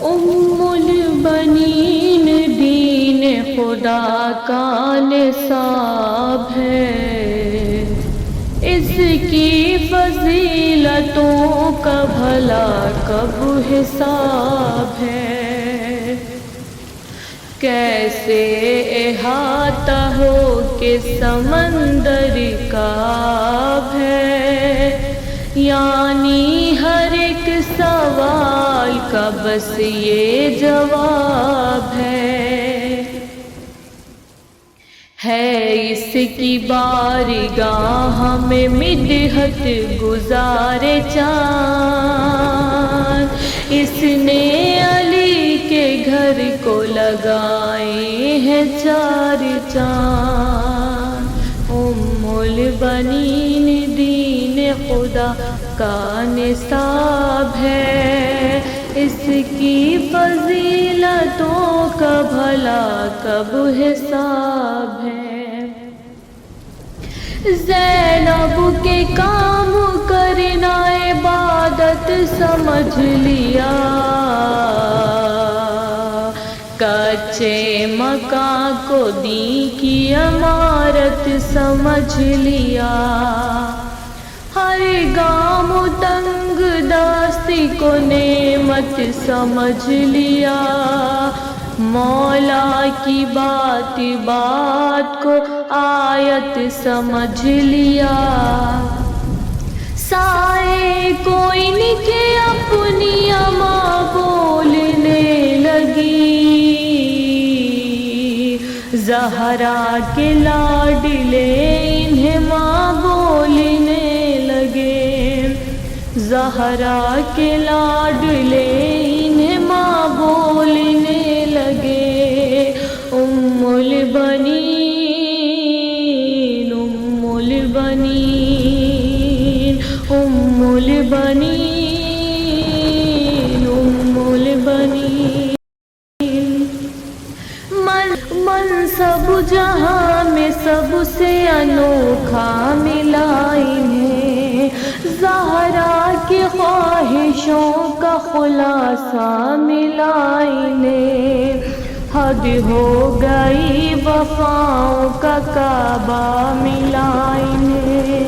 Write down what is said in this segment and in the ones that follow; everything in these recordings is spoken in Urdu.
ام البنین دین خدا کا نصاب ہے، اس کی فضیلتوں کا بھلا کب حساب ہے۔ کیسے احاطہ ہو کہ سمندر کا ہے، یعنی ہر ایک سوال کا بس یہ جواب ہے اس کی بارگاہ میں مدحت گزارے چاند، اس نے علی کے گھر کو لگائے ہیں 4 چاند۔ ام البنین دین خدا کا نصاب ہے، اس کی فضیلتوں کا بھلا کب حساب ہے۔ زینب کے کام کرنا عبادت سمجھ لیا، کچے مکان کو دین کی عمارت سمجھ لیا، ہر گام تنگ دستی کو نعمت سمجھ لیا، مولا کی بات بات کو آیت سمجھ لیا، سائے کوئی نکے اپنی اماں بولنے لگی، زہرا کے لاڈلے انہیں ماں بولنے لگے، زہرا کے لاڈلے انہیں ماں بولنے لگے۔ ام البنین ام البنین ام البنین ام البنین، منصب جہاں میں سب سے انوکھا ملا انہیں، زہرا کی خواہشوں کا خلاصہ ملا انہیں، حد ہو گئی وفاؤں کا کعبہ ملا انہیں،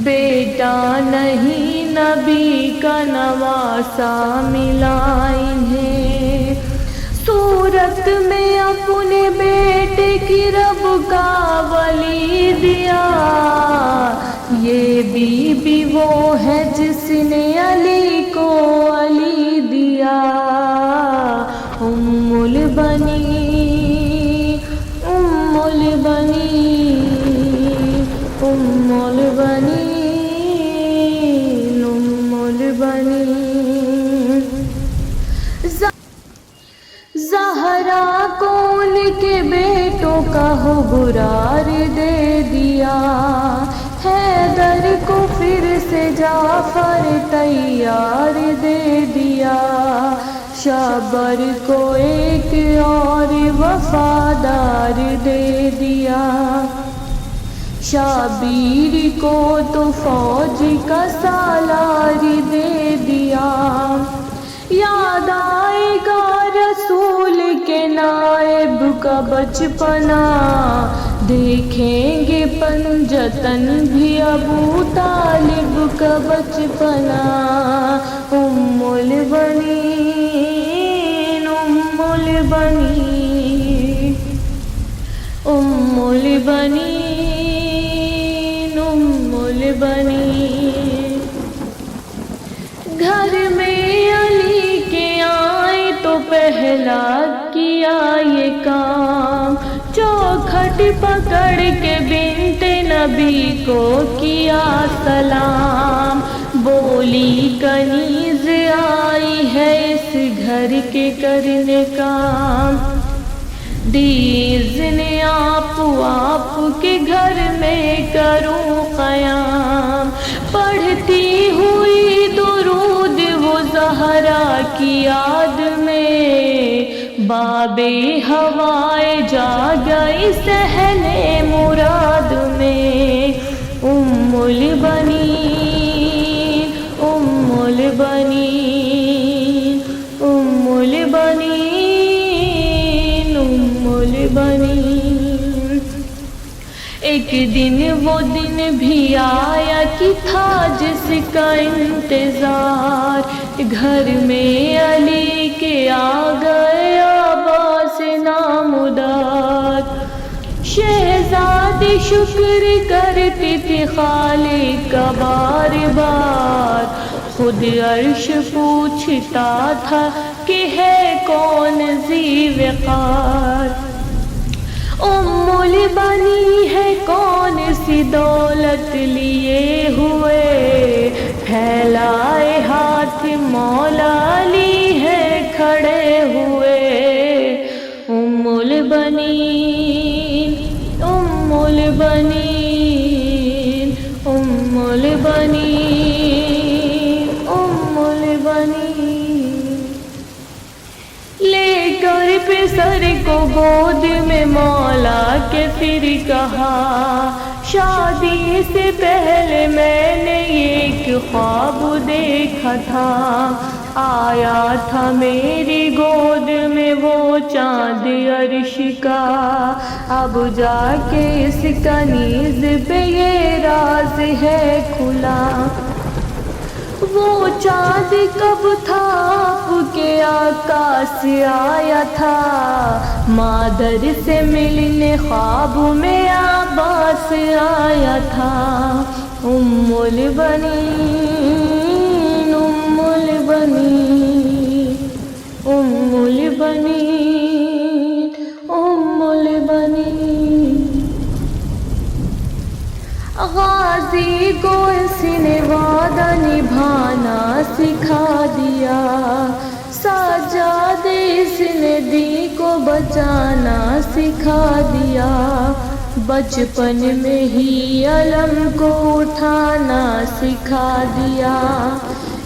بیٹا نہیں نبی کا نواسا ملا انہیں، صورت میں اپنے بیٹے کی رب کا ولی دیا، یہ بی بی وہ ہے جس نے علی کو علی دیا۔ ام البنین ام البنین ام البنین ام البنین، زہرا کو ان کے بیٹوں کا حبرار دے دیا، حیدر کو پھر سے جعفر تیار دے دیا، شابر کو ایک اور وفادار دے دیا، شابیر کو تو فوج کا سالار دے دیا، یاد آئے گا رسول کے نائب کا بچپنا، دیکھیں گے پنجتن بھی ابو طالب کا بچپنا۔ ام البنین ام البنین ام البنین ام البنین، گھر میں علی کے آئے تو پہلا کیا یہ کام، چوکھٹ پکڑ کے بنت نبی کو کیا سلام، بولی کنیز آئی ہے اس گھر کے کرنے کام، دیزن آپ کے گھر میں کروں قیام، پڑھتی ہوئی درود وہ زہرا کی یاد میں، باب ہوائے جا گئی صحن مراد میں۔ ام البنین ام البنین ایک دن وہ دن بھی آیا کہ تھا جس کا انتظار، گھر میں علی کے آ گئے عباس نامدار۔ شہزادی شکر کرتی تھی خالق کا بار بار، خود عرش پوچھتا تھا کہ ہے کون ذی وقار۔ ام البنی ہے کون سی دولت لیے ہوئے، پھیلائے ہاتھ مولا علی ہے کھڑے ہوئے۔ ام البنین، ام البنین، ام البنین، ام البنین۔ لے کر پسر کو گود میں مولا کے پھر کہا، شادی سے پہلے میں نے ایک خواب دیکھا تھا، آیا تھا میری گود میں وہ چاند عرش کا، اب جا کے اس کنیز پہ یہ راز ہے کھلا۔ وہ چاند کب تھا آپ کے آقا سے آیا تھا، مادر سے ملنے خواب میں عباس آیا تھا۔ ام البنین، ام البنین، ام البنین، ام البنین۔ غازی کو اس نے وعدہ نبھانا سکھا دیا، سجاد اس نے دین کو بچانا سکھا دیا، بچپن میں ہی علم کو اٹھانا سکھا دیا،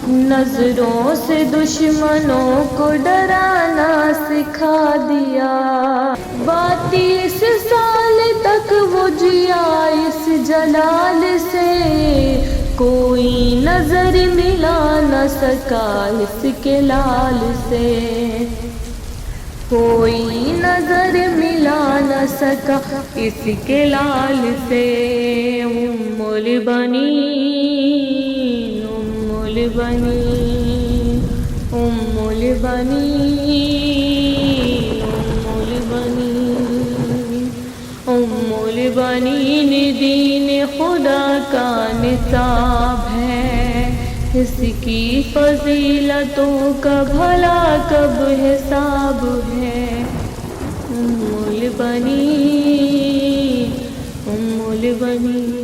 نظروں سے دشمنوں کو ڈرانا سکھا دیا۔ 32 سال تک وہ جیا اس جلال سے، کوئی نظر ملا نہ سکا اس کے لال سے، کوئی نظر ملا نہ سکا اس کے لال سے۔ ام البنین، ام البنین، ام البنین، ام البنین، ام البنین دین خدا کا نصاب ہے، اس کی فضیلتوں کا بھلا کب حساب ہے۔ ام البنین، ام البنین۔